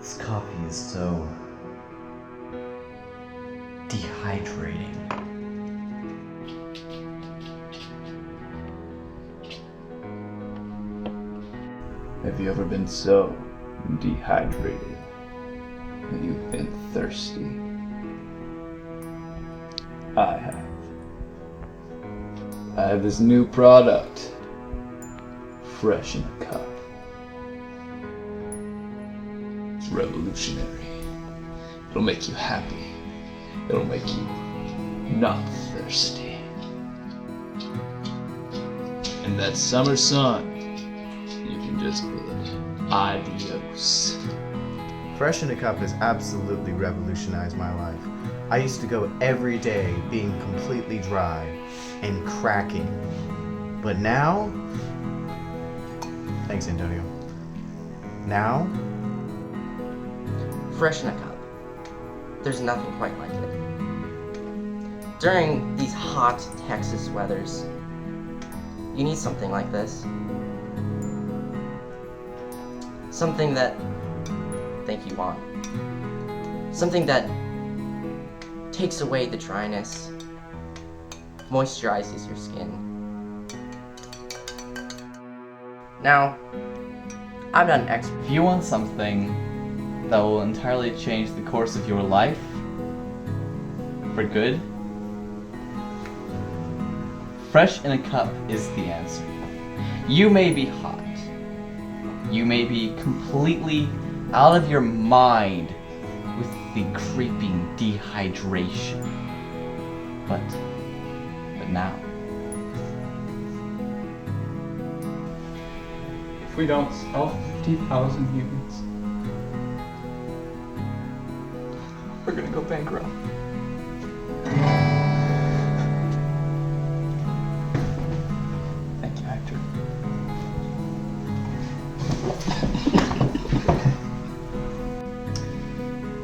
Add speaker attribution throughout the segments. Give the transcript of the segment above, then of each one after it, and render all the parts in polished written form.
Speaker 1: This coffee is so dehydrating.
Speaker 2: Have you ever been so dehydrated that you've been thirsty? I have. I have this new product, fresh in a cup. It's revolutionary. It'll make you happy. It'll make you not thirsty. In that summer sun, you can just bid adios.
Speaker 3: Fresh in a Cup has absolutely revolutionized my life. I used to go every day being completely dry and cracking. But now, thanks Antonio. Now,
Speaker 4: Fresh in a Cup. There's nothing quite like it. During these hot Texas weathers, you need something like this. Something that, thank you, Juan. Something that takes away the dryness, moisturizes your skin. Now, I'm not an expert.
Speaker 1: If you want something that will entirely change the course of your life for good, Fresh in a Cup is the answer. You may be hot. You may be completely out of your mind with the creeping dehydration. But now,
Speaker 2: If we don't sell 50,000 units, we're gonna go bankrupt. Thank you, Hector.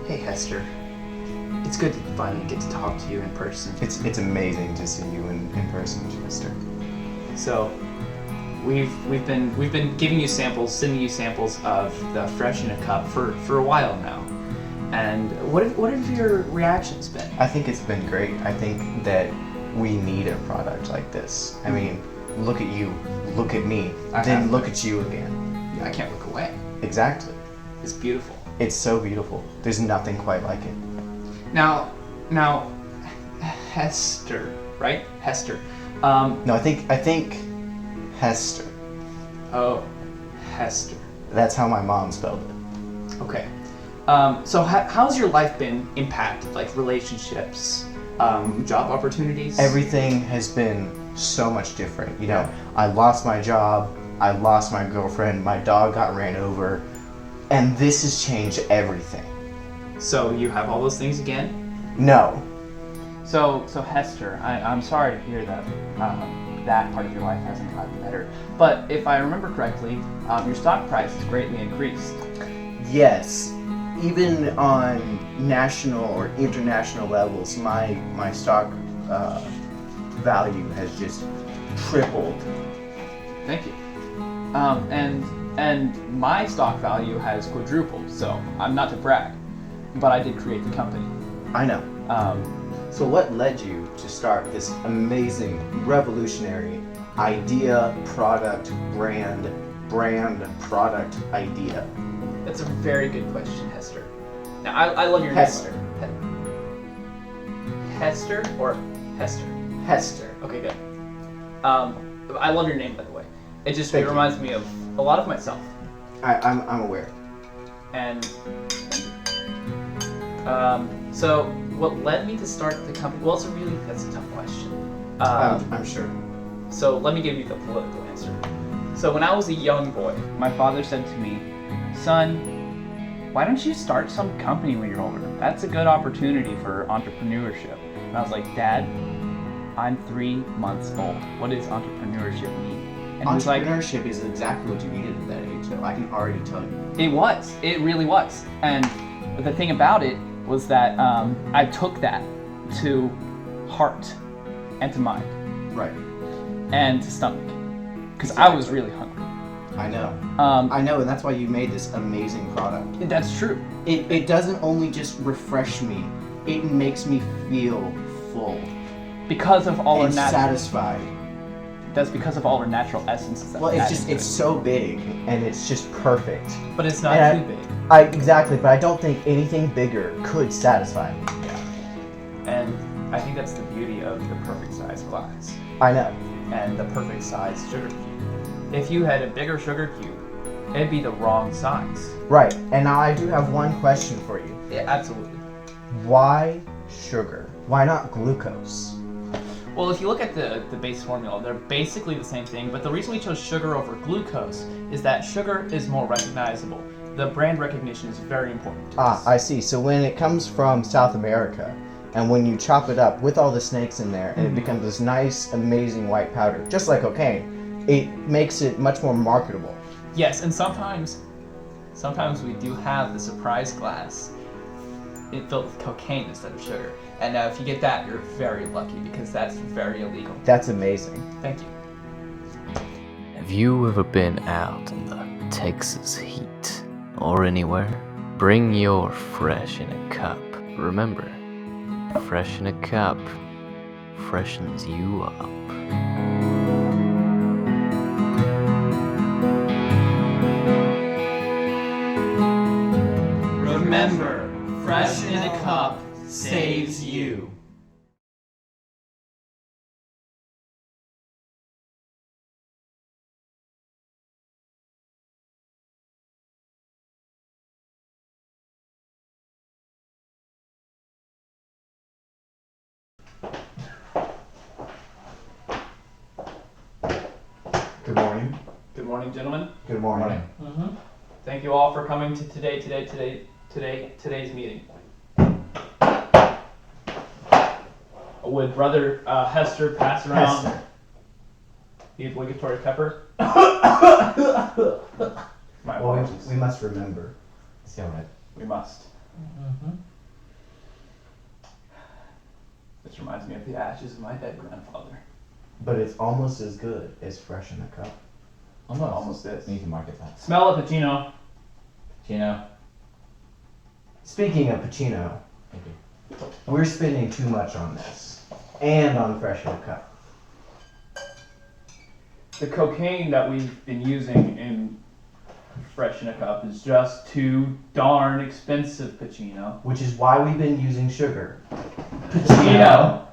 Speaker 5: Hey Hester, it's good to finally get to talk to you in person.
Speaker 3: it's amazing to see you in person, Hester.
Speaker 5: So, we've been giving you samples, sending you samples of the Fresh in a Cup for a while now. And what have your reactions been?
Speaker 3: I think it's been great. I think that we need a product like this. I mean, look at you, look at me, then look at you again.
Speaker 5: I can't look away.
Speaker 3: Exactly.
Speaker 5: It's beautiful.
Speaker 3: It's so beautiful. There's nothing quite like it.
Speaker 5: Now, Hester, right? Hester.
Speaker 3: No, I think Hester.
Speaker 5: Oh, Hester.
Speaker 3: That's how my mom spelled it.
Speaker 5: Okay. So how's your life been impacted? Like relationships, job opportunities?
Speaker 3: Everything has been so much different. You know, I lost my job, I lost my girlfriend, my dog got ran over, and this has changed everything.
Speaker 5: So you have all those things again?
Speaker 3: No.
Speaker 6: So Hester, I'm sorry to hear that that part of your life hasn't gotten better. But if I remember correctly, your stock price has greatly increased.
Speaker 3: Yes. Even on national or international levels, my stock value has just tripled.
Speaker 6: Thank you. And my stock value has quadrupled. So I'm not to brag, but I did create the company.
Speaker 3: I know. So what led you to start this amazing, revolutionary idea, product, brand, product idea?
Speaker 5: That's a very good question, Hester. Now, I love your
Speaker 3: Hester.
Speaker 5: name. Hester or Hester?
Speaker 3: Hester.
Speaker 5: Okay, good. I love your name, by the way. It just
Speaker 3: Thank you.
Speaker 5: reminds me of a lot of myself.
Speaker 3: I'm aware.
Speaker 5: And so what led me to start the company? Well, that's a tough question.
Speaker 3: I'm sure.
Speaker 5: So let me give you the political answer. So when I was a young boy,
Speaker 6: My father said to me, "Son, why don't you start some company when you're older? That's a good opportunity for entrepreneurship." And I was like, "Dad, I'm 3 months old. What does entrepreneurship mean?" And he was like,
Speaker 3: Entrepreneurship is exactly what you needed at that age, though. I can already tell you.
Speaker 6: It really was. And the thing about it was that I took that to heart and to mind
Speaker 3: Right.
Speaker 6: and to stomach because I was really hungry.
Speaker 3: I know.
Speaker 6: Um,
Speaker 3: I know, and that's why you made this amazing product.
Speaker 6: that's true.
Speaker 3: It doesn't only just refresh me, it makes me feel full
Speaker 6: Because of all our
Speaker 3: and
Speaker 6: natural.
Speaker 3: satisfied.
Speaker 6: That's because of all our natural essences. That
Speaker 3: Well,
Speaker 6: we
Speaker 3: it's
Speaker 6: add
Speaker 3: just,
Speaker 6: into
Speaker 3: it's
Speaker 6: it.
Speaker 3: so big, and it's just perfect.
Speaker 5: But it's not
Speaker 3: And
Speaker 5: too big.
Speaker 3: Exactly, but I don't think anything bigger could satisfy me.
Speaker 5: And I think that's the beauty of the perfect size glass
Speaker 3: I know.
Speaker 5: and the perfect size sugar cube. If you had a bigger sugar cube, it'd be the wrong size.
Speaker 3: Right, and now I do have one question for you.
Speaker 5: Yeah, absolutely.
Speaker 3: Why sugar? Why not glucose?
Speaker 5: Well, if you look at the base formula, they're basically the same thing, but the reason we chose sugar over glucose is that sugar is more recognizable. The brand recognition is very important to us.
Speaker 3: I see. So when it comes from South America, and when you chop it up with all the snakes in there, and it becomes this nice, amazing white powder, just like cocaine, it makes it much more marketable.
Speaker 5: Yes, and sometimes we do have the surprise glass filled with cocaine instead of sugar. And if you get that, you're very lucky because that's very illegal.
Speaker 3: That's amazing.
Speaker 5: Thank you.
Speaker 7: Have you ever been out in the Texas heat or anywhere? Bring your fresh in a cup. Remember, fresh in a cup freshens you up.
Speaker 5: Remember, fresh in a cup saves you.
Speaker 3: Good morning.
Speaker 5: Good morning, gentlemen.
Speaker 3: Good morning.
Speaker 5: Thank you all for coming to today's meeting. Would Brother Hester pass around
Speaker 3: Hester.
Speaker 5: the obligatory pepper? My
Speaker 3: Well,
Speaker 5: apologies.
Speaker 3: we must remember.
Speaker 1: It's alright.
Speaker 5: We must. This reminds me of the ashes of my dead grandfather.
Speaker 3: But it's almost as good as fresh in a cup.
Speaker 5: Almost is.
Speaker 1: We need to market that.
Speaker 5: Smell it, Pachino.
Speaker 3: Speaking of Pachino,
Speaker 1: Thank you.
Speaker 3: we're spending too much on this. And on fresh in a cup.
Speaker 5: The cocaine that we've been using in Fresh in a Cup is just too darn expensive, Pachino.
Speaker 3: Which is why we've been using sugar.
Speaker 5: Pachino!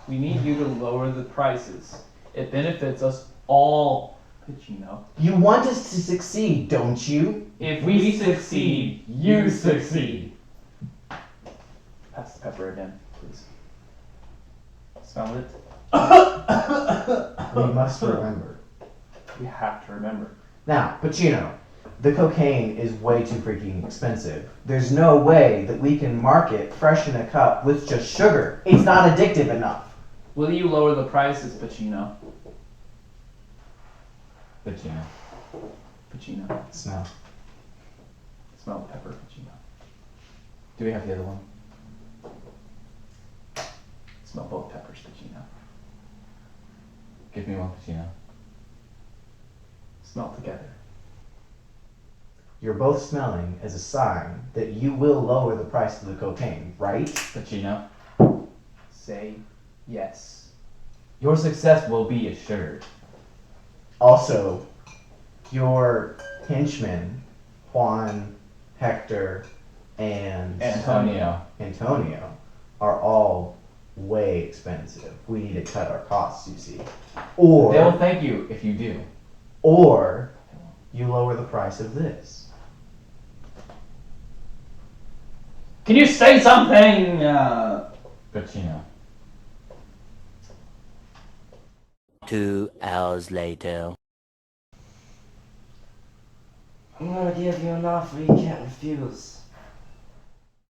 Speaker 5: We need you to lower the prices. It benefits us all, Pachino.
Speaker 3: You want us to succeed, don't you?
Speaker 5: If we succeed, you succeed. Pass the pepper again, please. Smell it?
Speaker 3: We must remember.
Speaker 5: We have to remember.
Speaker 3: Now, Pachino, the cocaine is way too freaking expensive. There's no way that we can market fresh in a cup with just sugar. It's not addictive enough.
Speaker 5: Will you lower the prices, Pachino?
Speaker 1: Pachino.
Speaker 5: Pachino.
Speaker 3: Smell.
Speaker 5: Smell the pepper, Pachino.
Speaker 1: Do we have the other one?
Speaker 5: Smell both peppers, Pachino.
Speaker 1: Give me one, Pachino.
Speaker 5: Smell together.
Speaker 3: You're both smelling as a sign that you will lower the price of the cocaine, right?
Speaker 1: Pachino.
Speaker 5: Say yes.
Speaker 1: Your success will be assured.
Speaker 3: Also, your henchmen, Juan, Hector, and
Speaker 1: Antonio.
Speaker 3: Antonio, are all way expensive. We need to cut our costs, you see.
Speaker 1: They will
Speaker 3: Or,
Speaker 1: thank you if you do.
Speaker 3: or you lower the price of this.
Speaker 5: Can you say something?
Speaker 1: Pachino.
Speaker 7: 2 hours later.
Speaker 4: I'm gonna give you an offer you can't refuse.